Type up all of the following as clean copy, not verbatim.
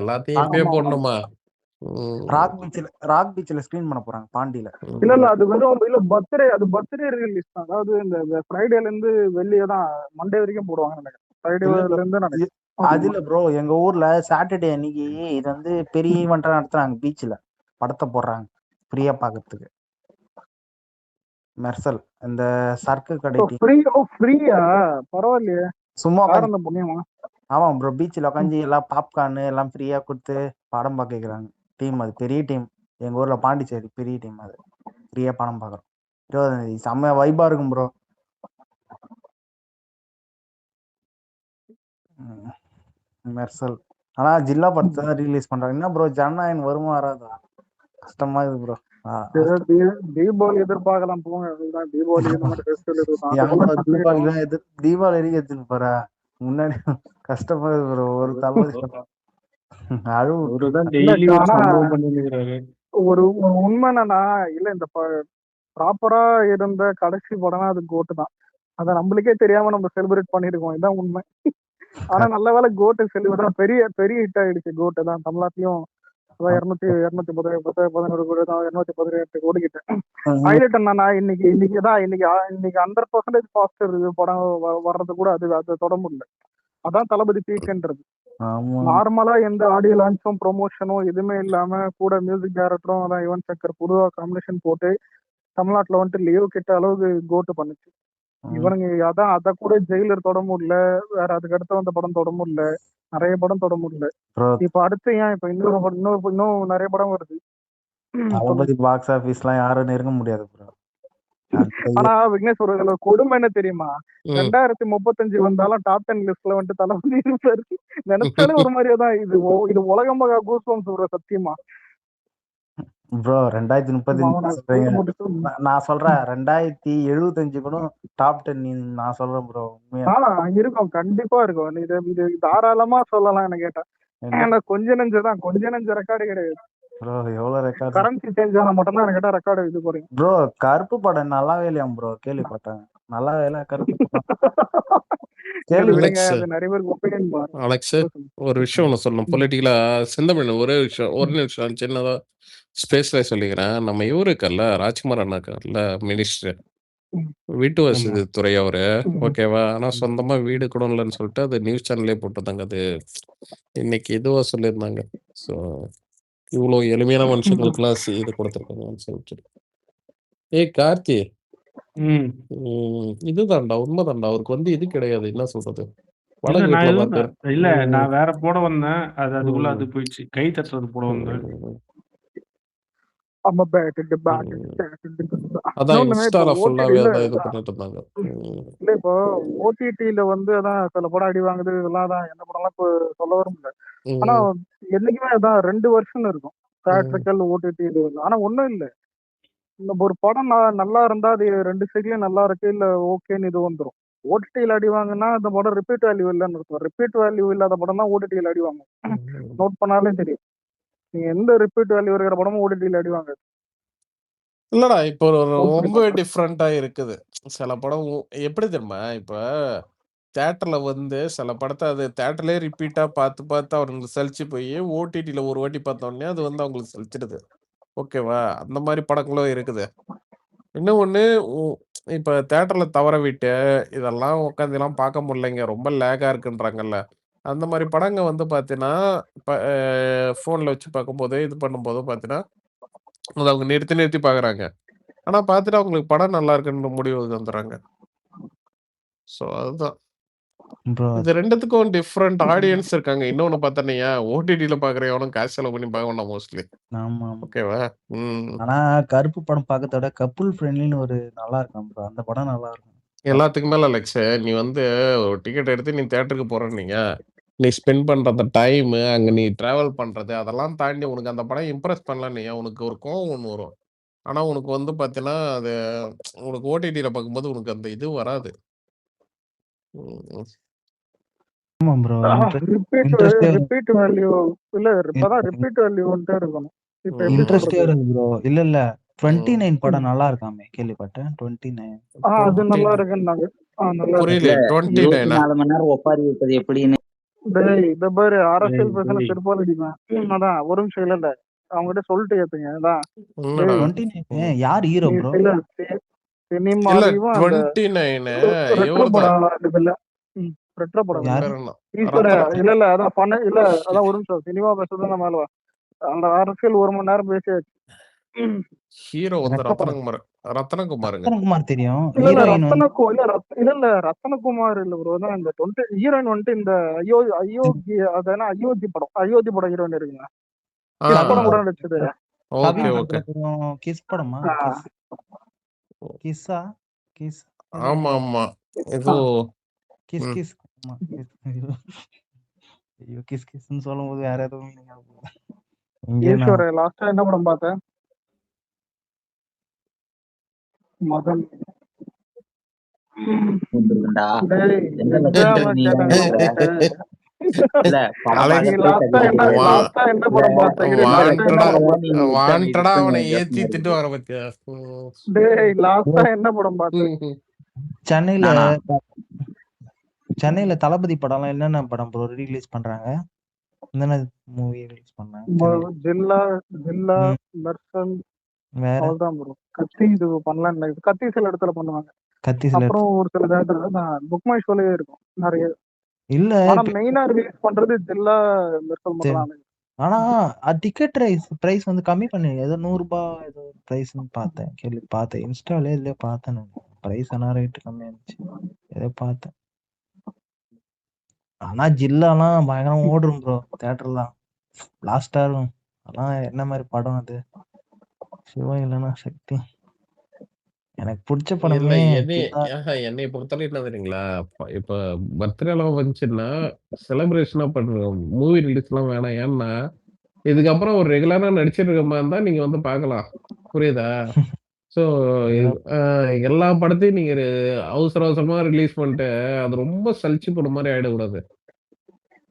எல்லாத்தையும் இப்பயே போடணுமா? ராக் பீச்ல ஸ்கிரீன் பண்ண போறாங்க பாண்டியில. இல்ல அது வெறும் இல்ல பர்த்டே ரிலீஸ் தான். அதாவது இந்த ஃப்ரைடேல இருந்து வெள்ளியே தான் மண்டே வரைக்கும் போடுவாங்க நினைக்கிறேன். ஃப்ரைடேல இருந்து நினைக்கிறேன். அதுல ப்ரோ எங்க ஊர்ல சாட்டர்டே அன்னைக்கு இது வந்து பெரிய ஈவெண்டா நடத்துறாங்க. பீச்ல படத்தை போடுறாங்க ஃப்ரீயா பாக்கிறதுக்கு. மெர்சல் இந்த சர்க்கு கடை ஃப்ரீயா பரவாயில்லையே, சும்மா புண்ணியமா. ஆமா ப்ரோ, பீச்சில் உட்காந்து எல்லாம் பாப்கார்னு எல்லாம் ஃப்ரீயா கொடுத்து படம் பார்க்க வைக்கிறாங்க. டீம் அது பெரிய டீம் எங்க ஊர்ல, பாண்டிச்சேரி பெரிய டீம். அது ஃப்ரீயா படம் பார்க்குறோம் 20ஆம் தேதி. செம்ம வைபா இருக்கும் ப்ரோ. மெர்சல் ஆனா ஜில்லா படத்தை தான் ரிலீஸ் பண்றாங்க. என்ன ப்ரோ ஜனநாயகம் வருமா வராதா? கஷ்டமா இருக்கு ப்ரோ. தீபாவளி எதிர்பார்க்கலாம் போங்க. தீபாவளி வரைக்கும் எடுத்துட்டு போற முன்னாடி கஷ்டமா இருக்கு ப்ரோ. ஒரு தளபதி ஒரு உண்மை என்னன்னா, இல்ல இந்த ப்ராப்பரா இருந்த கடைசி படம்னா அது கோட்டு தான். அத நம்மளுக்கே தெரியாம நம்ம செலிப்ரேட் பண்ணிருக்கோம். இதான் உண்மை. ஆனா நல்ல வேலை கோட்டு செலிப்ரேட் பெரிய பெரிய ஹிட் ஆயிடுச்சு. கோட்டு தான் தமிழ்நாட்டிலையும் 218 கோடி கிட்ட. ஹைலைட் என்னன்னா இன்னைக்கு 100% பாசிட்டிவ் ரிவ்யூ படம் வர்றது கூட அது தொட முடியல. அதான் தளபதி பீக்ன்றது. நார்மலா எந்த ஆடியோ லான்ச்சும் ப்ரொமோஷனும் எதுவுமே இல்லாம கூட மியூசிக் டைரக்டரும் அதான் யுவன் சங்கர் பொதுவா காம்பினேஷன் போட்டு தமிழ்நாட்டுல வந்துட்டு லியோ கிட்ட அளவுக்கு கோட்டு பண்ணுச்சு. இவனுங்க அத கூட ஜெயிலர் தொட முடியல. வேற அதுக்கு அடுத்து வந்த படம் தொட முடியல. நிறைய படம் தொட முடியல. இப்ப அடுத்து ஏன் இப்ப இன்னும் நிறைய படம் வருது. தளபதி பாக்ஸ் ஆபீஸ்லாம் யாரும் நெருங்க முடியாது ப்ரோ. ஆனா விக்னேஷ் ஒரு கொடுமை என்ன தெரியுமா? 2035 வந்தாலும் டாப் 10 லிஸ்ட்ல வந்துட்டு தளபதி இருப்பாரு. நினைச்சாலே ஒரு மாதிரியா தான் இது உலகம் மகா கூஸ்பம்ஸ் ப்ரோ. சத்தியமா ப்ரோ 2030 நான் சொல்றேன். 2075 கூட டாப் 10 நான் சொல்றேன் ப்ரோ. இருக்கும், கண்டிப்பா இருக்கும். இது தாராளமா சொல்லலாம். என்ன கேட்டா ஏன்னா கொஞ்ச நெஞ்ச ரெக்கார்டு கிடையாது ப்ரோ. எவ்வளவு ரெக்கார்ட் கரன்சி சேஞ்ச் ஆனா மட்டும் தான் கேட்டா ரெக்கார்டு இது போறீங்க ப்ரோ. கருப்பு படம் நல்லாவே இல்லையா ப்ரோ? கேள்விப்பட்டேன் நல்லாவே இல்ல கருப்பு படம். அலெக்ஸ் ஒரு விஷயம் ஒன்று சொல்லணும். பொலிட்டிக்கலா செந்தமிழ் ஒரே நிமிஷம் சின்னதா ஸ்பேஸ்ல சொல்லிக்கிறேன். நம்ம இவரு இருக்கார்ல, ராஜ்குமார் அண்ணா இருக்கார்ல, மினிஸ்டர் வீட்டு வசதி துறை அவரு, ஓகேவா? ஆனா சொந்தமா வீடு கூட இல்லைன்னு சொல்லிட்டு அது நியூஸ் சேனல்லே போட்டுருந்தாங்க. அது இன்னைக்கு இதுவா சொல்லியிருந்தாங்க. ஸோ இவ்வளோ எளிமையான மனுஷங்களுக்குலாம் இது கொடுத்துருக்காங்கன்னு சொல்லிட்டு. கார்த்தி, இதுதான்டா உண்மைதான்டா. அவருக்கு வந்து இது கிடையாது, என்ன சொல்றது, இல்ல நான் வேற போட வந்தேன். அதுக்குள்ள அது போயிடுச்சு. கை தட்டுறது போட வந்தேன். இப்போ ஓடிடில வந்து அதான் சில படம் அடி வாங்குது. இதெல்லாம் தான் எந்த படம்லாம் இப்போ சொல்ல வர முடியல. ஆனா என்னைக்குமே அதான் 2 வருஷம் இருக்கும். தியேட்டரிக்கல் ஓடிடி இது. ஆனா ஒண்ணும் இல்ல, ஒரு படம் நல்லா இருந்தா அது 2 சைட்லயும் நல்லா இருக்கு இல்ல ஓகேன்னு இது வந்துடும். ஓடிடியில் அடி வாங்கினா அந்த படம் ரிப்பீட் வேல்யூ இல்லைன்னு இருக்கும். ரிப்பீட் வேல்யூ இல்லாத படம் தான் ஓடிடியில் அடி வாங்கும். நோட் பண்ணாலே தெரியும். நீங்க எந்த ரிப்பீட் வேல்யூ இருக்கிற படமும் ஓடிடியில் அடி வாங்குது. இல்லடா இப்போ ரொம்ப டிஃப்ரெண்டா இருக்குது. சில படம் எப்படி தெரியுமா, இப்ப தியேட்டர்ல வந்து சில படத்தை அது தியேட்டர்லயே ரிப்பீட்டா பார்த்து அவங்களுக்கு சலிச்சு போய் ஓடிடியில ஒரு வாட்டி பார்த்த உடனே அது வந்து அவங்களுக்கு சலிச்சிடுது. ஓகேவா? அந்த மாதிரி படங்களும் இருக்குது. இன்னும் ஒண்ணு, இப்ப தியேட்டர்ல தவற விட்டு இதெல்லாம் உட்காந்துலாம் பார்க்க முடியலைங்க, ரொம்ப லேகா இருக்குன்றாங்கல்ல, அந்த மாதிரி படங்க வந்து பார்த்தீங்கன்னா இப்போ ஃபோன்ல வச்சு பார்க்கும்போது இது பண்ணும்போது பார்த்தீங்கன்னா அதை அவங்க நிறுத்தி பார்க்குறாங்க. ஆனா பார்த்துட்டு அவங்களுக்கு படம் நல்லா இருக்குன்ற முடிவு வந்துடுறாங்க. ஸோ அதுதான் இது ரெண்டுத்துக்கும் டிஃப்ரெண்ட் ஆடியன்ஸ் இருக்காங்க. இன்னொன்னு பார்த்தா ஓடிடியில பார்க்குற எவனும் காசு செலவு பண்ணி பார்க்க வேண்டாம் மோஸ்ட்லி. ஆமா ஓகேவா? ஆனா கருப்பு படம் பார்க்கறத விட கப்புள் ஃப்ரெண்ட்லின்னு ஒரு நல்லா இருக்கும் ப்ரோ. அந்த படம் நல்லா இருக்கும். எல்லாத்துக்கு மேல அலெக்ஸ், நீ வந்து ஒரு டிக்கெட் எடுத்து நீ தியேட்டருக்கு போறேன்னீங்க, நீ ஸ்பெண்ட் பண்ற அந்த டைம், அங்க நீ டிராவல் பண்றது, அதெல்லாம் தாண்டி உனக்கு அந்த படம் இம்ப்ரெஸ் பண்ணலன்னு உனக்கு ஒரு கோவம் ஒன்று வரும். ஆனா உனக்கு வந்து பார்த்தீங்கன்னா அது உனக்கு ஓடிடியில பார்க்கும்போது உனக்கு அந்த இது வராது. ஆமா ப்ரோ. ரிப்பீட் வேல்யூ இல்ல, இப்பதான் ரிப்பீட் வேல்யூ வந்துட்டே இருக்கணும். இப்போ இன்ட்ரெஸ்டே இருக்கு ப்ரோ. இல்ல 29 படம் நல்லா இருக்காமே, கேள்விப்பட்டேன். 29 அது நல்லா இருக்குன்னாங்க. புரியல. 29 24 மணி நேரம் ஒப்பாரி வைப்பது எப்படின்னு டேய் இத பாரு, அரசியல் டேய், பேசினா டேய். செருப்பால் அடிப்பேன். அதான் ஒரு நிமிஷம் இல்ல அவங்ககிட்ட சொல்லிட்டு ஏத்துங்க. அதான் என்னடா? டேய் 29 யார் ஹீரோ நீ ப்ரோ? இல்ல சினிமா இல்ல அறிவும் அந்த 29 ரெட்ரோ இவர்தான். படம் இருக்குல்ல. ரெட்ரோ படம் யாரு? பேர் என்ன? ஈஸ்வர ரத்தன இல்ல அதான் பண்ண இல்ல அதான் ஒரு நிமிஷம் சினிமா பேசுறது மேல வா. அந்த அரசியல் 1 மணி நேரம் பேசியாச்சு. ஹீரோ வந்து ரெட்ரோ படம். ரத்தனகுமாருங்க. ரத்தனகுமார் தெரியும். இல்ல ஹீரோயின் வந்து ரத்தனகுமார் இல்ல ப்ரோ. தான் இந்த 20 ஹீரோயின் வந்துட்டு இந்த அயோத்தி அதான அயோத்தி படம் ஹீரோயின் இருக்குங்க. ஆ, கிஸ் படம் கூட நடிச்சது. Okay, Kavin okay. படத்துல கிஸ் படமா? ஆ. கிஸ்ஸா? கிஸ் ஆமா, ஆமா. ஏதோ கிஸ் ம். கிஸ் ஆமா கிஸ். ஐயோ கிஸ் கிஸ்ன்னு சொல்லும்போது வேற ஏதோ மீனிங் ஆகும். இங்கே நான் ஈஸ்வர லாஸ்டா என்ன படம் பார்த்தேன்? மதன். வந்துருக்குண்டா. டேய் எந்தெந்த எக்ஸாம் நீ கேட்டாங்க நினைக்கிற? இல்ல படம் அலெக்ஸ் நீ பார்க்கறதுக்கு வா லாஸ்டா என்ன படம் பார்த்த? இரு, லாஸ்டா என்ன வாண்டடா படம் நீ பார்த்த? வாண்டடா அவனை இது ஏத்தி மாதிரி திட்டு இருக்கு. வர பத்தியா? டேய் லாஸ்டா என்ன படம் பார்த்த? சென்னையில நானா? சென்னையில தளபதி படம்லாம் என்னென்ன படம் ப்ரோ ரிலீஸ் பண்றாங்க? என்னென்ன மூவி ரிலீஸ் பண்ணாங்க சென்னையில? ஜில்லா ம், மெர்சல் வேற அவ்வளவுதான் ப்ரோ. கத்தி இது பண்ணலாம் நினைக்கிறேன். கத்தி சில இடத்துல பண்ணுவாங்க. கத்தி சில அப்புறம் ஒரு சில இடத்துல புக் மை ஷோலயே இருக்கும் நிறைய. இல்ல ஆனா இப்ப மெயினா ரிலீஸ் பண்றது ஜில்லா மெர்சல் மட்டும் தெ- தான். ஆனா டிக்கெட் பிரைஸ் வந்து கம்மி பண்ணி ஏதோ 100 ரூபாய் ஏதோ பிரைஸ்ன்னு பார்த்தேன் இன்ஸ்டால இதுல பார்த்தேன் நான். பிரைஸ் ஆனா ரேட் கம்மியா இருந்துச்சு ஏதோ பார்த்தேன். ஆனா ஜில்லாலாம் பயங்கரம் ஓடும் ப்ரோ தியேட்டர்லாம் லாஸ்டா இருக்கும். ஆனா என்ன மாதிரி படம் அது? சிவா இல்லைன்னா சக்தி. எனக்கு பிடிச்ச இல்ல படமே ஜில்லா. என்னை பொறுத்தவரை என்ன தெரியுங்களா? இப்ப பர்த்டே எல்லாம் வந்துச்சுன்னா செலிப்ரேஷனா பண்றோம். மூவி ரிலீஸ் எல்லாம் வேணாம். ஏன்னா இதுக்கப்புறம் ஒரு ரெகுலரா நடிச்சிட்டு இருக்க மாதிரி தான் நீங்க வந்து பார்க்கலாம். புரியுதா? ஸோ இல்ல எல்லா படத்தையும் நீங்க அவசர அவசரமா ரிலீஸ் பண்ணிட்டு அது ரொம்ப சலிச்சு போன மாதிரி ஆயிடக்கூடாது.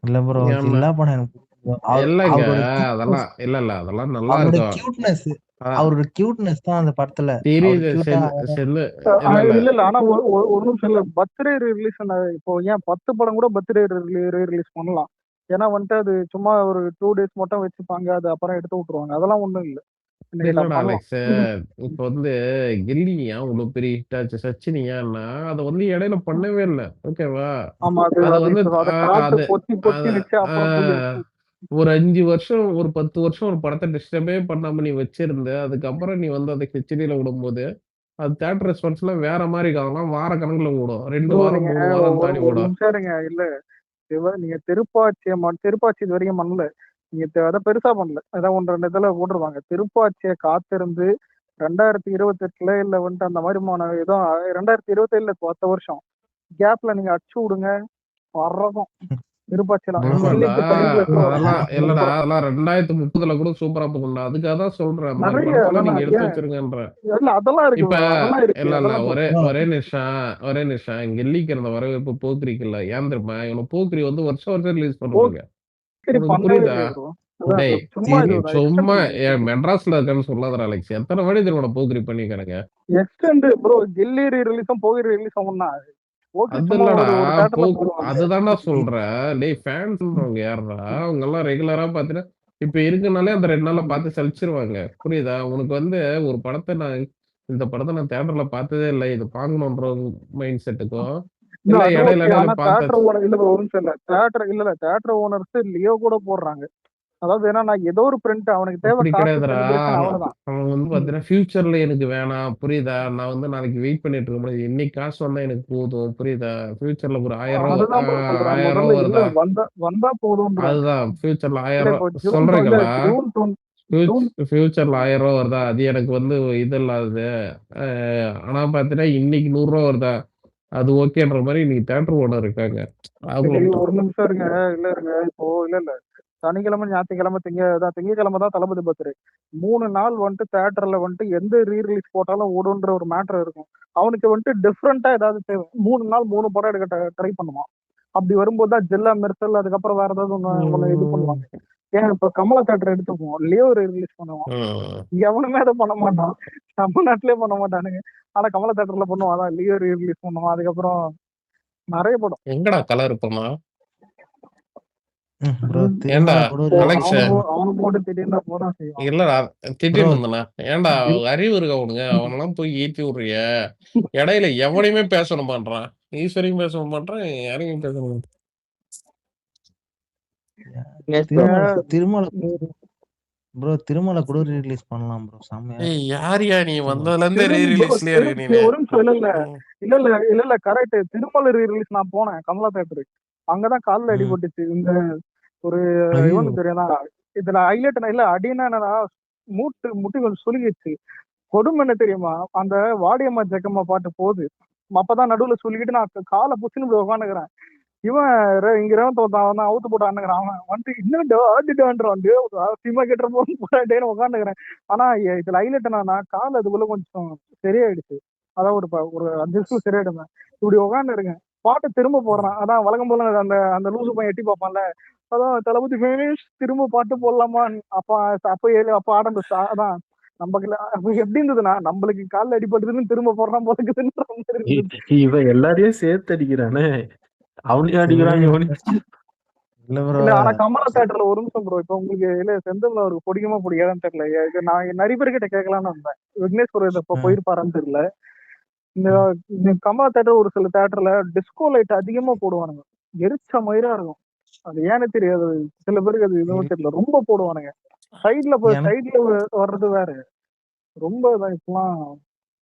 இல்ல ப்ரோ ஏன்னா ஜில்லா படம் எனக்கு பிடிக்கும். இல்லைங்க, அவரோட கியூட்னஸ் அதெல்லாம் நல்லா அவரோட இருக்கும். கியூட்னஸ் ஆ, அவரோட கியூட்னஸ் தான் அந்த படத்துல. அவர் தெரியுது கியூட்டா செல்லு. இல்ல இல்ல இல்ல ஆனா ஒரு நிமிஷம் இல்ல. பர்த்டே ரிலீஸ் இப்போ ஏன் 10 படம் கூட பர்த்டே ரிலீஸ் பண்ணலாம். ஏன்னா வந்துட்டு அது சும்மா ஒரு 2 டேஸ் மட்டும் வச்சுப்பாங்க. அது அப்புறம் எடுத்து விட்டுருவாங்க. அதெல்லாம் ஒண்ணும் இல்ல. என்ன கேட்டா இல்லடா பண்ணலாம். அலெக்ஸ், இப்ப வந்து கில்லி ஏன் அவ்வளவு பெரிய ஹிட் ஆச்சு, சச்சின் ஏன்னா அதை வந்து இடையில பண்ணவே இல்லை. ஓகேவா? ஆமா அது அது அது வந்து அதை காத்து அது பொத்தி அது பொத்தி வச்சு ஆ, அப்புறம் தூக்கி வச்சு. ஒரு 5 வருஷம் ஒரு 10 வருஷம் ஒரு படத்தை டிஸ்டர்பே பண்ணாம நீ வச்சிருந்த, அதுக்கப்புறம் நீ வந்து அதை ஹெச்டியில விடும்போது அது தேட்டர் ரெஸ்பான்ஸ்ல வேற மாதிரி இருக்கும். அதெல்லாம் வார கணக்குல ஓடும், 2 ப்ரோ வாரம் நீங்க 3 வாரம் ஒரு தாண்டி ஒரு ஓடும். நிமிஷம் இருங்க. இல்ல நீங்க திருப்பாச்சி இது வரைக்கும் பண்ணல. நீங்க அதை பெருசா பண்ணல. ஏதாவது 1-2 இதுல போட்டுருவாங்க. திருப்பாச்சியை காத்திருந்து 2028 இல்ல வந்துட்டு அந்த மாதிரி ஏதோ 2027 அடுத்த வருஷம் கேப்ல நீங்க அடிச்சு விடுங்க. வர்றதும் திருப்பாச்சிலாம் ப்ரோ ஆமாண்டா, கில்லிக்கு டைம் அதெல்லாம் இல்லடா, சூப்பரா அதெல்லாம் 2030 கூட சூப்பரா போகும்டா. அதுக்காக தான் சொல்றேன், அந்த மாதிரி நிறைய படத்தெல்லாம் அதெல்லாம் நீங்க எடுத்து ஏன் வச்சிருங்கன்ற. இல்ல அதெல்லாம் இருக்கு இப்ப ப்ரோ. அதெல்லாம் இருக்கு. இல்ல அதெல்லாம் ஒரே போட்டு ஒரே நிமிஷம் கில்லிக்கு இருந்த வரவேற்பு போக்கிரிக்கு இல்ல. ஏன் தெரியுமா? இவனை போக்கிரி வந்து வருஷம் வருஷம் ரிலீஸ் பண்ணுவாங்க. சரி உனக்கு பண்ணவே புரியுதா? இல்லையே ப்ரோ. அதான் டேய், சும்மா சரி இது ஒரு சும்மா எக்ஸ்டெண்ட் மெட்ராஸ்ல இருக்கான்னு சொல்லாதடா அலெக்ஸ். எத்தனை வாடி தெரியுமா போக்கிரி பண்ணிக்கிறாங்க? Extend bro. கில்லி ரிலீஸும் போகிற ரிலீஸும் ஒண்ணா? ஓகே அது சும்மா இல்லடா, ஒரு தேட்டர்ல போடுவாங்க. அதுதான்டா சொல்றேன். டேய், ஃபேன்ஸ்ன்றவங்க யாருடா? அவங்க எல்லாம் ரெகுலரா பாத்தீங்கன்னா இப்ப இருக்குனாலே அந்த 2 நாள்ல பார்த்து சலிச்சிருவாங்க. புரியுதா? உனக்கு வந்து ஒரு படத்தை இந்த படத்தை நான் தியேட்டர்ல பார்த்ததே இல்லை, இது பார்க்கணுன்ற மைண்ட் செட்டுக்கும், இல்ல இல்ல அது இடையில ஓகே. இடையில ஆனா தேட்டர் பார்த்தாச்சு. ஓனர் இல்ல bro, ஒரு நிமிஷம் இல்ல. தேட்டர் ஓனர்ஸ் லியோ கூட போடுறாங்க. அதாவது ஏன்னா நான் ஏதோ ஒரு பிரிண்ட் அவனுக்கு தேவை அப்படி காசு கிடையாதுடா. செலிப்ரேஷன் அவ்வளவுதான். அவன் வந்து பாத்தீங்கன்னா ஃபியூச்சர்ல எனக்கு வேணாம், புரியுதா? நான் வந்து நாளைக்கு வெயிட் பண்ணிட்டு இருக்க முடியாது, இன்னைக்கு காசு வந்தா எனக்கு போதும், புரியுதா? ஃபியூச்சர்ல ஒரு 1000 ரூபா அதுதான் ப்ரோ சொல்றேன். 1000 ரூபா முதல்ல இல்ல வருதா? வந்தா போதும்ன்றேன். அதுதான் ஃபியூச்சர்ல 1000 இல்ல ரூபா இப்போ ஜூன் இல்ல சொல்றீங்களா? ஜூன் ஃபியூச்சர்ல 1000 ரூபா வருதா? அது எனக்கு வந்து இது இல்லாதது. ஆனா பாத்தீங்கன்னா இன்னைக்கு 100 ரூபா வருதா? அது ஓகேன்ற மாதிரி இன்னைக்கு தேட்டர் ஓனர் இருக்காங்க. அவங்க சரி ஒரு நிமிஷம் இருங்க. இல்ல இருங்க. இப்போ இல்ல சனிக்கிழமை ஞாயிற்றுக்கிழமை திங்கக்கிழமை தான் தளபதி பர்த்டே. 3 நாள் வந்துட்டு தேட்டர்ல வந்துட்டு எந்த ரிலீஸ் போட்டாலும் ஓடுன்ற ஒரு மேட்டர் இருக்கும். அவனுக்கு வந்துட்டு டிஃப்ரெண்டா ஏதாவது தேவை. 3 நாள் 3 படம் எடுக்க ட்ரை பண்ணுவான். அப்படி வரும்போது தான் ஜில்லா மெர்சல் அதுக்கப்புறம் வேற ஏதாவது ஒண்ணு இது பண்ணுவாங்க. ஏன் இப்ப கமலா தேட்டர் எடுத்துப்போம். லியோ ரிலீஸ் பண்ணுவான். எவனுமே அதை பண்ண மாட்டான். தமிழ்நாட்டிலே பண்ண மாட்டானுங்க. ஆனா கமலா தேட்டர்ல பண்ணுவான். அதான் லியோ ரிலீஸ் பண்ணுவான். அதுக்கப்புறம் நிறைய படம் எங்கடா கலர் இருப்போமா? ப்ரோ ஏன்டா திருமலை கூட அலெக்ஸ் அவனு போட்டு திடீர்னு போதான் செய்வான். இல்லடா ப்ரோ திட்டின்னு இருந்தனா ஏன்டா அறிவு இருக்கா உனக்கு அவனெல்லாம் போய் ஏத்தி விடுறிய இடையில எவனையுமே பேசணும் பண்றான் ஈஸ்வரையும் பேசணும் பண்றான் யாரையும் பேசணும் திருமலை ப்ரோ திருமலை கூட ரிலீஸ் பண்ணலாம் ப்ரோ செம்மையா ஏய் யாரியா நீ வந்ததுல இருந்தே ரீ ரிலீஸ்லயே இருக்கு நீ ஒரு நிமிஷம் இல்ல கரெக்ட். திருமலை ரீ-ரிலீஸ் நான் போனேன் கமலா தேட்டருக்கு. அங்கதான் கால்ல அடிபட்டுச்சு. இந்த ஒரு இவனுக்கு தெரியாதா இதுல ஹைலைட் இல்ல அடினா என்னன்னா முட்டி கொஞ்சம் சுருங்கிடுச்சு. கொடுமை என்ன தெரியுமா, அந்த வாடியம்மா ஜக்கம்மா பாட்டு போகுது. அப்பதான் நடுவுல சொல்லிக்கிட்டு நான் காலை புச்சுன்னு உட்காந்துக்கிறேன். இவன் இங்க ரேவன் அவன் அவுத்து போட்டு ஆண்டுக்கிறான். அவன் வந்துட்டு இன்னும் ஆடிட்டான்றான் சினிமா கேட்டுற போறேன் உட்காந்துக்கிறேன். ஆனா இதுல ஹைலைட் என்னன்னா கால் அதுக்குள்ள கொஞ்சம் சரியாயிடுச்சு. அதான் ஒரு 5 நிமிஷம் சரியாயிடுங்க. இப்படி உட்காந்து இருங்க பாட்டு திரும்ப போடுறான். அதான் வழக்கம் போல அந்த அந்த லூசு பையன் எட்டி பார்ப்பான்ல, அதான் தளபதி ஃபினிஷ் திரும்ப பாட்டு போடலாமா அப்ப ஆரம்பிச்சா. அதான் நமக்கு அப்ப எப்படி இருந்ததுன்னா நம்மளுக்கு காலில் அடிபட்டுதுன்னு திரும்ப போடுறான் போதுக்குதுன்ற மாதிரி இருந்தது. இவன் எல்லாரையும் சேர்த்து அடிக்கிறானே, அவனையும் அடிக்கிறான் இவனையும். இல்ல ஆனா கமலா தேட்டர்ல ஒரு நிமிஷம் ப்ரோ, இப்ப உங்களுக்கு இல்ல செந்தில் அவருக்கு பிடிக்குமா பிடிக்காதுன்னு தெரியல. இது நான் நிறைய பேர்கிட்ட கேட்கலான்னு இருந்தேன். விக்னேஷ் ப்ரோ இதை போயிருப்பாரான்னு தெரியல. இந்த கமலா தேட்டர் ஒரு சில தேட்டர்ல டிஸ்கோ லைட் அதிகமா போடுவானுங்க, எரிச்ச மயிரா இருக்கும். அது ஏன்னு தெரியாது, சில பேருக்கு அது இதுவும் தெரியல, ரொம்ப போடுவானுங்க. சைட்ல வர்றது வேற, ரொம்ப இப்பெல்லாம்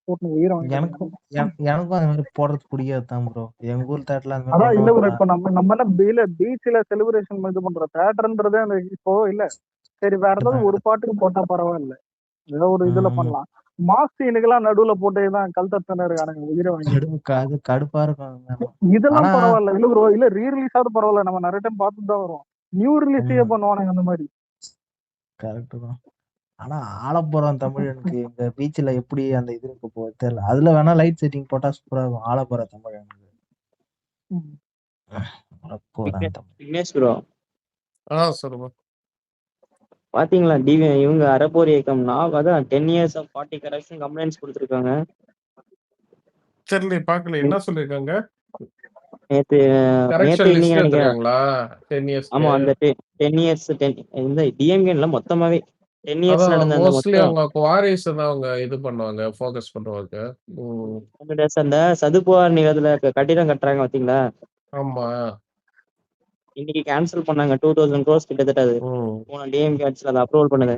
போட்டு உயிரம். எனக்கும் அந்த மாதிரி போடுறது பிடிக்காது தான் ப்ரோ. எங்க ஊர் தேட்டர்ல அந்த அதான் இல்ல ப்ரோ, மாதிரி இப்ப நம்ம பீச்ல செலிப்ரேஷன் இது பண்ற தேட்டர்ன்றதே அந்த இப்போ இல்ல. சரி வேற ஏதாவது ஒரு பாட்டுக்கு போட்டா பரவாயில்ல, ஏதோ ஒரு இதுல பண்ணலாம். மாஸ் சீனுக்கெல்லாம் நடுவுல போட்டேதான் கல்தத்தனை இருக்கானுங்க உயிரை வாங்கி. கடுப்பா இருக்கும் இதெல்லாம் பரவாயில்ல இல்ல ப்ரோ, இல்ல ரீ ரிலீஸ் ஆகுது பரவாயில்ல, நம்ம நிறைய டைம் பார்த்துட்டு தான் வரும். நியூ ரிலீஸே பண்ணுவானுங்க அந்த மாதிரி. கரெக்ட் தான். ஆனா ஆலப்புறம் தமிழனுக்கு எங்க பீச்ல எப்படி அந்த இது இருக்கு போ தெரியல. அதுல வேணா லைட் செட்டிங் போட்டா சூப்பரா இருக்கும். ஆலப்புறம் தமிழனுக்கு விக்னேஷ் ப்ரோ சொல்லுங்க பாத்தீங்களா இவங்க அறப்போர் இயக்கம்னா அதான் 10 years of 40 கரெக்ஷன் கம்ப்ளைண்ட்ஸ் கொடுத்துருக்காங்க. சரி பாக்கல என்ன சொல்லிருக்காங்க நேத்து இன்னைக்கு நினைக்கிறேன். 10 years ஆமா அந்த 10 years இந்த டிஎம்கேல மொத்தமாவே 10 years நடந்த அந்த மோஸ்ட்லி மொத்தம் அவங்க வாரிஸ் தான் அவங்க இது பண்ணுவாங்க, ஃபோக்கஸ் பண்ணுவாங்க. அந்த சதுப்புவார் நிலத்துல கட்டிடம் கட்டுறாங்க பாத்தீங்களா, ஆமா இன்னைக்கு கேன்சல் பண்ணாங்க. 2000 crores கிட்டத்தட்ட. அது போன டிஎம்கே ஆட்சியில் அதை அப்ரூவல் பண்ணுது.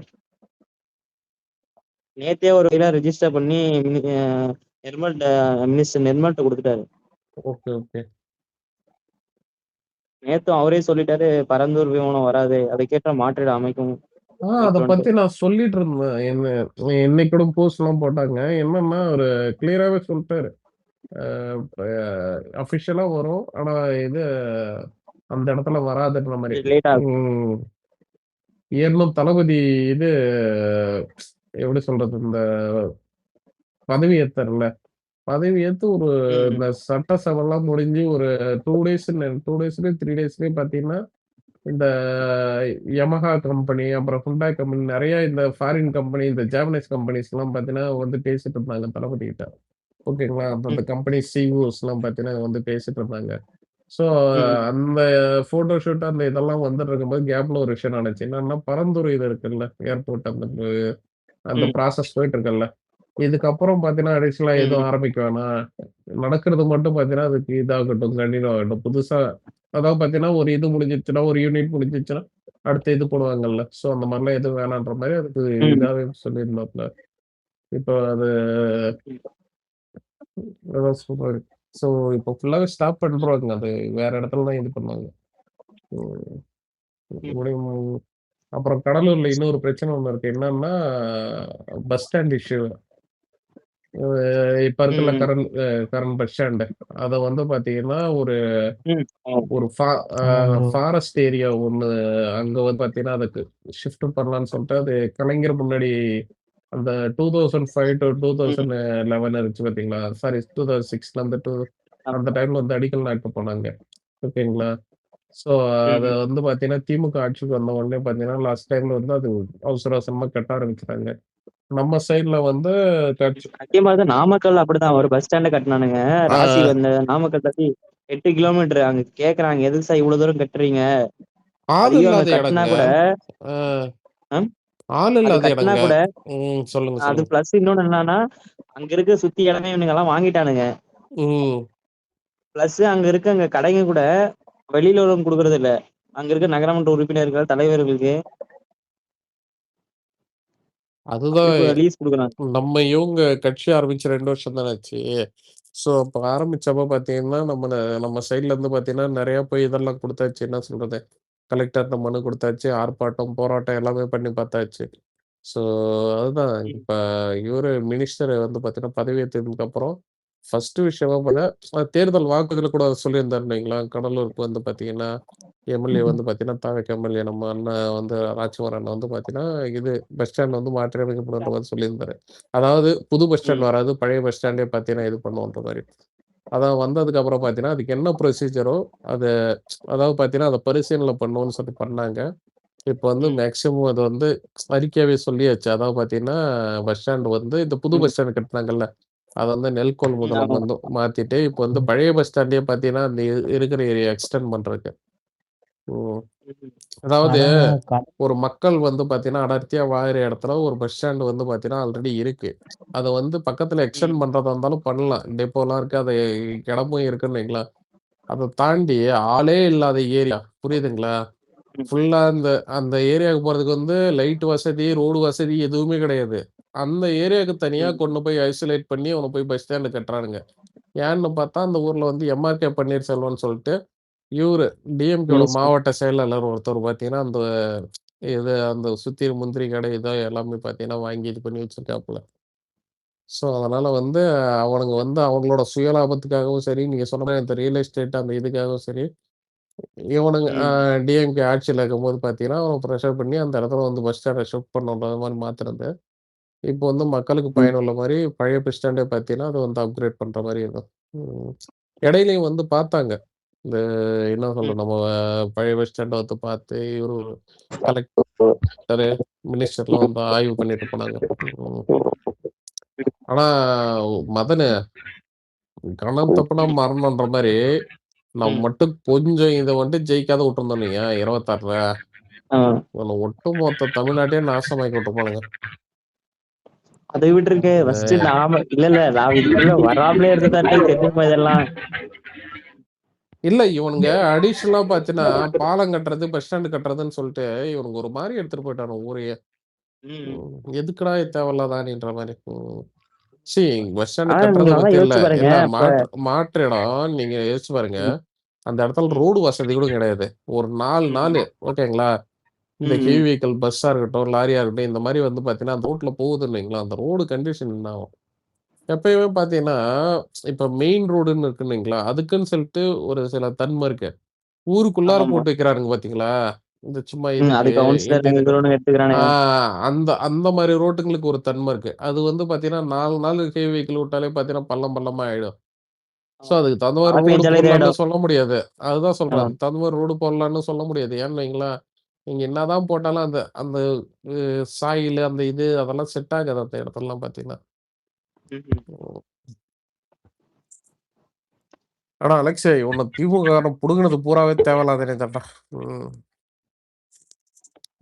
நேத்தே ஒரு வகையில ரெஜிஸ்டர் பண்ணி மினிஸ்டர் நிர்மல்கிட்ட கொடுத்துட்டாரு. Okay okay. நேத்தும் அவரே சொல்லிட்டாரு பரந்தூர் விமானம் வராது, அதை கேட்ட மாற்றிட அமைக்கும். அதை பத்தி நான் சொல்லிட்டு இருந்தேன், என்னைக்கு கூட போஸ்ட் எல்லாம் போட்டாங்க. என்னன்னா ஒரு கிளியராவே சொல்லிட்டாரு, அபிஷியலா வரும் ஆனா இது அந்த இடத்துல வராதுன்ற மாதிரி. ஏன்னும் தளபதி இது எப்படி சொல்றது, இந்த பதவி ஏத்து ஒரு இந்த சட்டசபைலாம் முடிஞ்சு ஒரு 2 டேஸ்லயே 3 டேஸ்லயே பாத்தீங்கன்னா இந்த யமஹா கம்பெனி அப்புறம் ஹுண்டா கம்பெனி நிறைய இந்த ஃபாரின் கம்பெனி இந்த ஜாப்பனீஸ் கம்பெனிஸ் எல்லாம் பாத்தீங்கன்னா வந்து பேசிட்டு இருந்தாங்க தளபதி கிட்ட. ஓகேங்களா, அந்த கம்பெனி சிஇஓஸ் எல்லாம் பாத்தீங்கன்னா வந்து பேசிட்டு இருந்தாங்க. ஸோ அந்த போட்டோ ஷூட் அந்த இதெல்லாம் வந்துட்டு இருக்கும்போது கேப்ல ஒரு விஷயம் நினைச்சு என்னன்னா பரந்தூர் இது இருக்குல்ல ஏர்போர்ட், அந்த ப்ராசஸ் போயிட்டு இருக்குல்ல, இதுக்கப்புறம் பாத்தீங்கன்னா அடிஷனலா எதுவும் ஆரம்பிக்க வேணாம், நடக்கிறது மட்டும் பாத்தீங்கன்னா அதுக்கு இதாகட்டும், கண்டினியூ ஆகட்டும். புதுசா அதாவது பாத்தீங்கன்னா ஒரு இது முடிஞ்சிச்சுன்னா, ஒரு யூனிட் முடிஞ்சிச்சுன்னா அடுத்த இது போடுவாங்கல்ல, ஸோ அந்த மாதிரிலாம் எதுவும் வேணான்ற மாதிரி அதுக்கு இதாவே சொல்லியிருந்தாப்ல. இப்போ அது சொல்றாரு. ஸோ இப்போ ஃபுல்லாவே ஸ்டாப் பண்றாங்க, அது வேற இடத்துல தான் இது பண்ணாங்க. அப்புறம் கடலூர்ல இன்னொரு பிரச்சனை ஒண்ணு இருக்கு, என்னன்னா பஸ் ஸ்டாண்ட் இஷ்யூ. இப்ப இருக்குல்ல கரண்ட் பஸ் ஸ்டாண்டு, அத வந்து பாத்தீங்கன்னா ஒரு ஃபாரஸ்ட் ஏரியா ஒண்ணு அங்க வந்து பாத்தீங்கன்னா அதுக்கு ஷிஃப்ட் பண்ணலாம்னு சொல்லிட்டு, அது கலைஞர் முன்னாடி அந்த 2005 to 2011 இருந்துச்சு பாத்தீங்களா, சாரி 2006ல இருந்து அந்த டைம்ல வந்து அடிக்கல் நாட்டு போனாங்க. ஓகேங்களா, ஸோ அதை வந்து பாத்தீங்கன்னா திமுக ஆட்சிக்கு வந்த உடனே பாத்தீங்கன்னா லாஸ்ட் டைம்ல வந்து அது அவசர அவசரமா கட்ட ஆரம்பிக்கிறாங்க. நம்ம சைட்ல வந்து அதே மாதிரி நாமக்கல் அப்படிதான் ஒரு பஸ் ஸ்டாண்ட கட்டினானுங்க. ராசி வந்த நாமக்கல் தட்டி 8 கிலோமீட்டர் அங்க கேக்குறாங்க, எதுக்கு சார் இவ்வளவு தூரம் கட்டுறீங்க, ஆள் அதிகம் அங்க இல்லாத கட்டினா இடங்க. கூட ஆ. ஆம், ஆள் அது இல்லாத கட்டினா இடங்க. கூட சொல்லுங்க, அது சொல்லுங்க. பிளஸ். இன்னொன்னு என்னன்னா, அங்க இருக்க சுத்தி இடமே இவனுங்க எல்லாம் வாங்கிட்டானுங்க. ம். பிளஸ் அங்க இருக்க கடைங்க கூட வெளியில உள்ளவங்க கொடுக்கறது இல்ல. அங்க இருக்க நகரமன்ற உறுப்பினர்கள், தலைவர்களுக்கு அதுதான் அப்படி லீஸ் கொடுக்குறாங்க. நம்ம இவங்க கட்சி ஆரம்பிச்சு 2 வருஷம் தானே ஆச்சு. ஸோ அப்போ ஆரம்பிச்சப்ப பார்த்தீங்கன்னா, நம்ம சைட்ல இருந்து பார்த்தீங்கன்னா, நெறைய போய் இதெல்லாம் குடுத்தாச்சு. என்ன சொல்றது? கலெக்டர்ட்ட மனு குடுத்தாச்சு. ஆர்ப்பாட்டம், போராட்டம் எல்லாமே பண்ணி பார்த்தாச்சு. ஸோ அதுதான் இப்ப இவரு மினிஸ்டர் வந்து பார்த்தீங்கன்னா, பதவியேற்றதுக்கு அப்புறம் ஃபர்ஸ்ட்டு விஷயமா தேர்தல் வாக்குறுதில கூட சொல்லியிருந்தாருன்னு வைங்களேன். கடலூருக்கு வந்து பார்த்தீங்கன்னா, எம்எல்ஏ வந்து பார்த்தீங்கன்னா, தாவேக்கா எம்எல்ஏ நம்ம அண்ணன் வந்து ராஜ்குமார் அண்ணன் வந்து பார்த்தீங்கன்னா, இது பஸ் ஸ்டாண்ட் வந்து மாற்றி அமைக்கப்படுன்ற மாரி சொல்லியிருந்தாரு. அதாவது புது பஸ் ஸ்டாண்ட் ம், வராது. பழைய பஸ் ஸ்டாண்டே பார்த்தீங்கன்னா, இது பண்ணுவோன்ற மாரி. அதான் வந்ததுக்கப்புறம் பார்த்தீங்கன்னா, அதுக்கு என்ன ப்ரொசீஜரோ அத அதாவது பார்த்தீங்கன்னா, அத பரிசீலனை பண்ணுவோம்னு சொல்லி பண்ணாங்க. இப்ப வந்து ம், மேக்ஸிமம் அது வந்து அறிக்கையாவே சொல்லியாச்சு. அதாவது பார்த்தீங்கன்னா, பஸ் ஸ்டாண்ட் வந்து இந்த புது ம், பஸ் ஸ்டாண்ட் கட்டுனாங்கல்ல, அத வந்து நெல் கொள்முதலம் ஆமா. வந்து மாத்திட்டு, இப்ப வந்து பழைய பஸ் ஸ்டாண்டயே பார்த்தீங்கன்னா, அந்த இருக்கிற ஏரியா எக்ஸ்டெண்ட் பண்றதுக்கு. ம். ம், அதாவது அதான் ஒரு மக்கள் வந்து பார்த்தீங்கன்னா, அடர்த்தியா வாழுற இடத்துல ஒரு பஸ் ஸ்டாண்ட் வந்து பார்த்தீங்கன்னா, ஆல்ரெடி இருக்கு. அத வந்து பக்கத்துல ம், எக்ஸ்டெண்ட் பண்றதா இருந்தாலும் பண்ணலாம். டெப்போலாம் இருக்கு. அது இடமும் இருக்குன்னு வைங்களேன். அத தாண்டி ஆளே இல்லாத ஏரியா புரியுதுங்களா? ம், ஃபுல்லா அந்த அந்த ஏரியாவுக்கு போறதுக்கு வந்து லைட் வசதி, ரோடு வசதி எதுவுமே கிடையாது. அந்த ஏரியாவுக்கு தனியா ம், கொண்டு போய் ஐசோலேட் பண்ணி அவன போய் பஸ் ஸ்டாண்ட் கட்டுறானுங்க. ஏன்னு பார்த்தா, அந்த ஊர்ல வந்து எம்.ஆர்.கே. பன்னீர்செல்வம்னு சொல்லிட்டு, இவரு டிஎம்கேவோட மினிஸ்டர். மாவட்ட செயலாளர் ஒருத்தர் பார்த்தீங்கன்னா, அந்த சுத்தி முந்திரி கடை இதோ எல்லாமே பார்த்தீங்கன்னா, வாங்கி இது பண்ணி வச்சிருக்காப்புல. ஸோ, அதனால வந்து அவனுங்க வந்து அவங்களோட சுயலாபத்துக்காகவும் சரி, நீங்க சொன்ன மாரி அந்த ரியல் எஸ்டேட் அந்த இதுக்காகவும் சரி, இவனுங்க ம், டிஎம்கே ஆட்சியில இருக்கும்போது பார்த்தீங்கன்னா, அவன பிரஷர் பண்ணி அந்த இடத்துல வந்து பஸ் ஸ்டாண்ட ஷிஃப்ட் பண்ணுன்ற மாரி மாத்துனது. இப்போ வந்து மக்களுக்கு ம், பயனுள்ள மாரி பழைய பஸ் ஸ்டாண்டே பார்த்தீங்கன்னா, அது வந்து அப்கிரேட் பண்ற மாரி இருக்கும். ம். இடையிலயும் வந்து பார்த்தாங்க. இந்த என்ன ம். சொல்றது, நம்ம பழைய பஸ் ஸ்டாண்ட வந்து பார்த்து இவரு கலெக்டரு, மினிஸ்டர்லாம் வந்து ஆய்வு பண்ணிட்டு போனாங்க. ம். ஆனா மதனு கணம் தப்புனா மரணம்ன்ற மாரி, நம்ம ம். மட்டும் கொஞ்சம் இத வந்து ஜெயிக்காத விட்டுருந்தோம்னு வையேன் 26ல ஆ. இவன ஒட்டுமொத்த தமிழ்நாட்டையே நாசமாக்கி விட்டுருப்பானுங்க. அதை விட்டுருக்கு. ஃபர்ஸ்ட் இந்த நாம இல்ல நான் இதுக்குள்ள வராமலே இருந்துட்டாலே தெரியுமா இதெல்லாம். இல்ல இவனுங்க அடிஷனலா பார்த்தீன்னா, பாலம் கட்டுறது, பஸ் ஸ்டாண்ட் கட்டுறதுன்னு சொல்லிட்டு, இவனுங்க ஒரு மாரி எடுத்துட்டு போயிட்டானுங்க ஊரையே. ம். எதுக்குடா இது தேவையில்லாத ஆணின்ற மாரி. சி பஸ் ஸ்டாண்ட் ஆனா நீங்க கட்டுறத நல்லா பத்தி இல்ல. யோசிச்சு பாருங்க. இல்ல இப்ப மாற்று இடம் நீங்க யோசிச்சு பாருங்க. ம், அந்த இடத்துல ம், ரோடு வசதி கூட கிடையாது. ஒரு 4 ம், நாளு ஓகேங்களா? இந்த ஹெவி ம், வெஹிக்கிள் பஸ்ஸா இருக்கட்டும், லாரியா இருக்கட்டும், இந்த மாரி வந்து பார்த்தீங்கன்னா, அந்த ரோட்ல போகுதுன்னு வைங்களேன், அந்த ரோடு கண்டிஷன் என்ன ஆகும்? எப்பயுமே பார்த்தீங்கன்னா, இப்ப மெயின் ரோடுன்னு இருக்குன்னு வைங்களேன், அதுக்குன்னு சொல்லிட்டு ஒரு சில தன்ம இருக்கு. ஊருக்குள்ளார ஆமாமா. போட்டு வைக்கிறானுங்க பார்த்தீங்களா? இந்த சும்மா அது இதுக்கு கவுன்சிலர் இன்டீரியர் இதுன்னு ஆ எடுத்துக்கிறானுங்க. அந்த அந்த மாரி ரோட்டுங்களுக்கு ஒரு தன்ம இருக்கு. அது வந்து பார்த்தீங்கன்னா, 4 நாள் ஹெவி வெஹிக்கிள் விட்டாலே பார்த்தீங்கன்னா, பள்ளம் பள்ளமா ஆயிடும். ஸோ, ஆமா. அதுக்கு தகுந்த மாரி மழை ரோடு பெஞ்சாலே போடலான்னு இதாயிடும். சொல்ல முடியாது. அதுதான் ஆ. சொல்றேன். அதுக்கு தகுந்த மாரி ரோடு போடலான்னு சொல்ல முடியாது. ஏன்னு வைங்களேன், நீங்க என்னதான் போட்டாலும் அந்த அந்த அ சாயிலு அந்த இது அதெல்லாம் செட் ஆகாது அந்த இடத்துலலாம் பார்த்தீங்கன்னா. ம். ம். ஆனா அலெக்ஸே உன்ன திமுககாரன் புடுங்குனது பூராவே தேவையில்லாத தான்டா. ம்.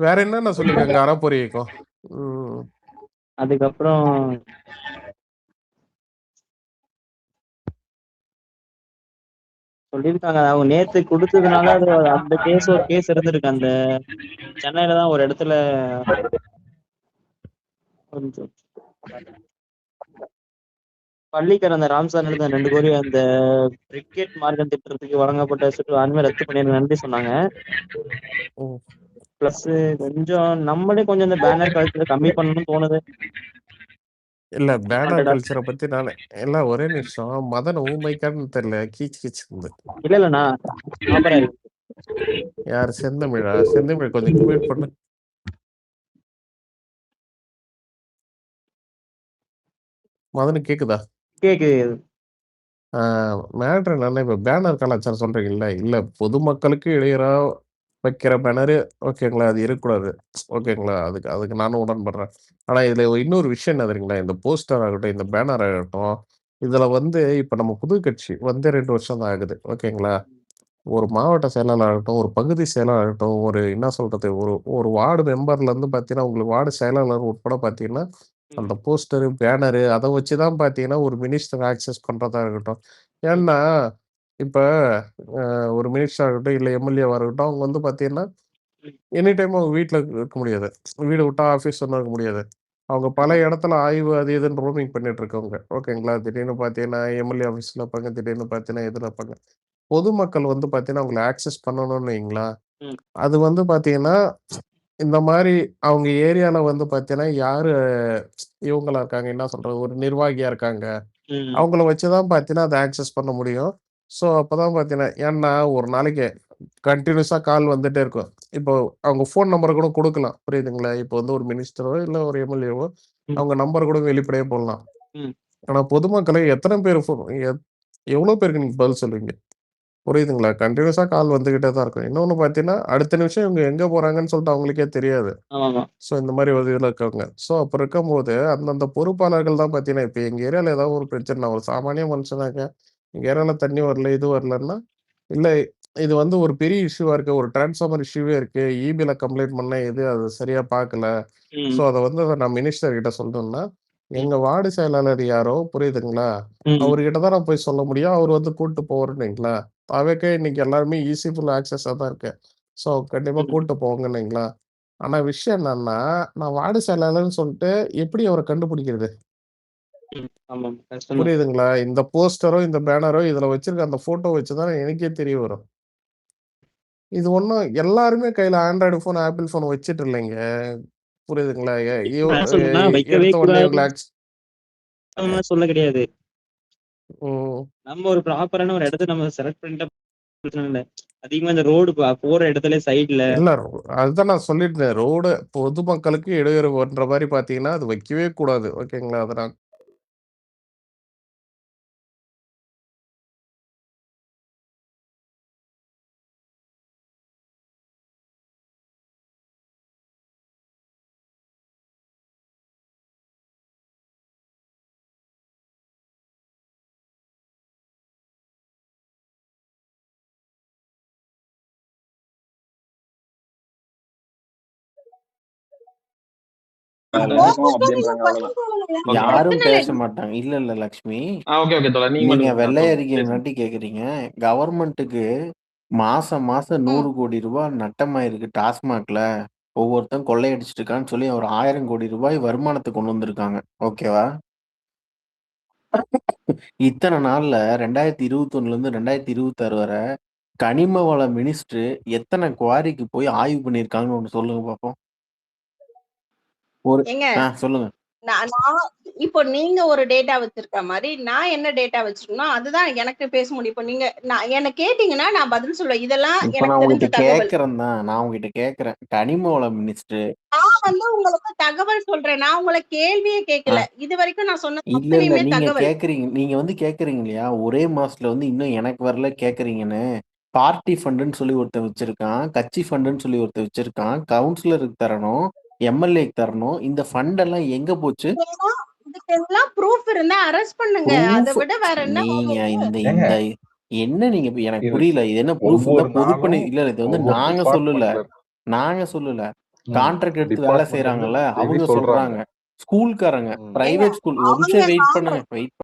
வேற என்னென்ன சொல்லியிருக்காங்க அறப்போர் இயக்கம்? ம். அதுக்கப்புறம் சொல்லியிருக்காங்க. அவங்க நேத்து குடுத்ததுனால அது அந்த ஒரு கேஸ் இருந்திருக்கு. அந்த சென்னையில தான் ஒரு இடத்துல கொஞ்சம் பள்ளிக்கர் அந்த ராம்சார் நடந்த 2 கோடி அந்த பிரிகேட் மார்க்கம் திட்டத்துக்கு வழங்கப்பட்ட சொட்டு அனுமதி ரத்து பண்ணி நன்றி சொன்னாங்க. ம். பிளஸ் கொஞ்சம் நம்மளே கொஞ்சம் இந்த பேனர் கல்ச்சரை கம்மி பண்ணணும்னு தோணுது. இல்ல பேனர் வாண்டடா. கல்ச்சர பத்தி நானு இல்ல ஒரே நிமிஷம். மதன் ஊ மைக்கான்னு தெரியல. கீச் கீச்சுங்குது. இல்ல ப்ராப்பரா இருக்கு. யாரு செந்தமிழா? செந்தமிழ் கொஞ்சம் மியூட் பண்ணு. மதனுக்கு கேக்குதா? கேக்குது. ஆ மேட்ரு என்னன்னா, இப்ப பேனர் கலாச்சாரம் சொல்றீங்கல்ல, இல்ல பொதுமக்களுக்கு இடையூறா வைக்கிற பேனரு ஓகேங்களா, அது இருக்கக்கூடாது. ஓகேங்களா, அதுக்கு அதுக்கு நானும் உடன்படுறேன். ஆனா, இதுல இன்னொரு விஷயம் என்ன தெரியுங்களா, இந்த போஸ்டர் ஆகட்டும், இந்த பேனர் ஆகட்டும், இதுல வந்து இப்ப நம்ம புது கட்சி வந்து 2 வருஷம் தான் ஆகுது. ஓகேங்களா? ஒரு மாவட்ட செயலாளராகட்டும், ஒரு பகுதி செயலாளராகட்டும், ஒரு என்ன சொல்றது, ஒரு ஒரு வார்டு மெம்பர்லேருந்து பார்த்தீங்கன்னா, உங்களுக்கு வார்டு செயலாளர் உட்பட பார்த்தீங்கன்னா, அந்த போஸ்டரு, பேனரு அத வச்சு தான் பார்த்தீங்கன்னா, ஒரு மினிஸ்டர் ஆக்சஸ் பண்றதா இருக்கட்டும். ஏன்னா, இப்ப ஒரு மினிஸ்டரா இருக்கட்டும், இல்ல எம்எல்ஏவா இருக்கட்டும், அவங்க வந்து பார்த்தீங்கன்னா, எனி டைம் அவங்க வீட்ல இருக்க முடியாது. வீட விட்டா ஆஃபீஸ் ஒண்ணும் இருக்க முடியாது. அவங்க பல இடத்துல ஆய்வு அது இதுன்னு ரோமிங் பண்ணிட்டு இருக்கவங்க. ஓகேங்களா? திடீர்னு பார்த்தீங்கன்னா, எம்எல்ஏ ஆஃபீஸ்ல இருப்பாங்க. திடீர்னு பார்த்தீங்கன்னா, இதுல இருப்பாங்க. பொதுமக்கள் வந்து பார்த்தீங்கன்னா, அவங்கள ஆக்சஸ் பண்ணணும்னு வைங்களேன், ம். அது வந்து பார்த்தீங்கன்னா, இந்த மாரி அவங்க ஏரியால வந்து பார்த்தீங்கன்னா, யாரு இவங்களா இருக்காங்க, என்ன சொல்றது, ஒரு நிர்வாகியா இருக்காங்க. ம். அவங்கள வச்சு தான் பார்த்தீங்கன்னா, அத ஆக்சஸ் பண்ண முடியும். ஸோ, அப்பதான் பார்த்தீங்கன்னா ஏன்னா ஒரு நாளைக்கு கன்டினியூஸா கால் வந்துட்டே இருக்கும். இப்போ அவங்க ஃபோன் நம்பர கூட குடுக்கலாம். புரியுதுங்களா? இப்போ வந்து ஒரு மினிஸ்டரோ, இல்ல ஒரு எம்எல்ஏவோ ம். அவங்க நம்பர் கூட வெளிப்படையா போடலாம். ம். ஆனா பொதுமக்களை எத்தன பேர் எவ்வளோ பேருக்கு நீங்க பதில் சொல்லுவீங்க? புரியுதுங்களா? கன்டினியூஸா கால் வந்துகிட்டே தான் இருக்கும். இன்னொன்னு பார்த்தீங்கன்னா, அடுத்த நிமிஷம் இவங்க எங்க போறாங்கன்னு சொல்லிட்டு அவங்களுக்கே தெரியாது. ஆமாமா. ஸோ, இந்த மாரி ஒரு இதுல இருக்கவங்க. ஸோ, அப்ப இருக்கும்போது அந்தந்த பொறுப்பாளர்கள் தான் பார்த்தீங்கன்னா, இப்ப எங்க ஏரியால ஏதாவது ஒரு பிரச்சனை, நான் ஒரு சாமானிய மனுஷனாங்க. எங்க ஏரியால தண்ணி வரல, இது வரலன்னா, இல்ல இது வந்து ஒரு பெரிய இஷ்யூவா இருக்கு. ஒரு டிரான்ஸ்ஃபார்மர் இஷ்யூவே இருக்கு. ஈபில கம்ப்ளைண்ட் பண்ணா அது சரியா பார்க்கல. ஸோ, ம். அத நான் மினிஸ்டர் கிட்ட சொல்லணும்னா, ம். எங்க வார்டு செயலாளர் யாரோ புரியுதுங்களா? ம். அவர்கிட்ட தான் நான் போய் சொல்ல முடியும். அவர் வந்து கூட்டு போவாருன்னு வைங்களேன். தாவேக்கா இன்னைக்கு எல்லாருமே ஈஸி ஃபுல் ஆக்சஸா தான் இருக்கு. ஸோ, கண்டிப்பா ம். கூட்டு போவாங்கன்னு வைங்களேன். ஆனா விஷயம் என்னன்னா, நான் வார்டு செயலாளர்ன்னு சொல்லிட்டு எப்படி அவர கண்டுபிடிக்கிறது? ம். ஆமாம். கஷ்டம் தான். புரியுதுங்களா? இந்த போஸ்டரோ, இந்த பேனரோ இதுல வச்சிருக்க அந்த ஃபோட்டோ வச்சு தான் எனக்கே தெரிய வரும். இது ஒண்ணும் எல்லாருமே கையில ஆண்ட்ராய்டு ஃபோன், ஆப்பிள் ஃபோன் வச்சுட்டு இல்லைங்க. புரியுதுங்களா? எ இவ் நான் எ சொல்றேன்னா, வைக்கவே எடுத்த உடனே இவங்கள கூடாதுன்னு சொல்ல கிடையாது. ம். நம்ம ஒரு ப்ராப்பரான ஒரு இடத்த நம்ம செலக்ட் பண்ணிட்டா பிரச்சனை இல்ல. அதிகமா இந்த ரோடு போற இடத்துல சைடுல இல்ல அதுதான் நான் சொல்லிட்டேன். ரோடு பொதுமக்களுக்கு இடையூறு பண்ற மாரி பார்த்தீங்கன்னா, அது வைக்கவே கூடாது. ஓகேங்களா? அத நான் நடக்கும் அப்படின்றாங்க அவ்வளவுதான். யாரும் பேச மாட்டாங்க. இல்ல, இல்ல லக்ஷ்மி. ஓகே ஓகே தோழர், நீங்க நீங்க மட்டும் வெள்ளை சொல்லுங்க, அறிக்கை பேசுங்க. முன்னாடி கேக்குறீங்க. கவர்மெண்ட்டுக்கு மாசம் 100 கோடி ரூபாய் நட்டமாயிருக்கு டாஸ்மாக்ல. ஒவ்வொருத்தன் கொள்ளையடிச்சிட்டு இருக்கான்னு சொல்லி ஒரு 1000 கோடி ரூபாய் வருமானத்தை கொண்டு வந்திருக்காங்க. ஓகேவா? இத்தனை நாள்ல 2021ல இருந்து 2026 வரை கனிம வள மினிஸ்டர் எத்தனை குவாரிக்கு போய் ஆய்வு பண்ணியிருக்காங்கன்னு ஒண்ணு சொல்லுங்க பாப்போம். ஒரு ஏங்க சொல்லுங்க. நான் இப்போ நீங்க ஒரு டேட்டா வச்சிருக்க மாதிரி நான் என்ன டேட்டா வச்சிருக்கேனோ அதுதான் எனக்கு பேச முடியும். இப்போ நீங்க என்ன கேட்டீங்கன்னா நான் பதில் சொல்லுவேன். இதெல்லாம் இப்ப எனக்கு நான் தெரிஞ்ச உங்ககிட்ட தகவல். கேக்குறேன் தான். நான் உங்ககிட்ட கேக்குறேன். கனிம வள மினிஸ்டர் நான் வந்து உங்களுக்கு தகவல் சொல்றேன். நான் உங்களை கேள்வியே கேட்கல. இது வரைக்கும் நான் சொன்ன இல்ல இல்ல அத்தனையுமே நீங்க தகவல். கேக்குறீங்க. நீங்க வந்து கேக்குறீங்க இல்லையா? ஒரே மாசத்துல வந்து இன்னும் எனக்கு வரல கேக்குறீங்கன்னு. பார்ட்டி ஃபண்டுன்னு சொல்லி ஒருத்தன் வச்சிருக்கான். கட்சி ஃபண்டுன்னு சொல்லி ஒருத்தன் வச்சிருக்கான். கவுன்சிலருக்கு தரணும். எம்எல்ஏக்கு தரணும். இந்த ஃபண்ட் எல்லாம் எங்க போச்சு? இதுக்கெல்லாம் ப்ரூஃப் இருந்தா அரெஸ்ட் பண்ணுங்க. அதை ப்ரூஃப் விட வேற என்ன நீங்க இந்த ஏங்க இந்த என்ன நீங்க எனக்கு இது புரியல. இது என்ன ப்ரூஃப் இருந்தா ஒவ்வொரு பொதுப்பணி நாளும் இல்ல இது வந்து ஒவ்வொரு நாங்க சொல்லல. டிபார்ட்மெண்ட்ல நாங்க சொல்லல. கான்ட்ராக்ட் எடுத்து வேலை டிபார்ட்மெண்ட்ல இருந்து செய்றாங்கல்ல செய்தி அவங்க சொல்றாங்க. சொல்றாங்க. ஸ்கூல்காரங்க ம். ஏங்க பிரைவேட் ஸ்கூல் ஒரு அவங்க நிமிஷம் வெயிட் கான்ட்ராக்ட் பண்ணுங்க. வெயிட்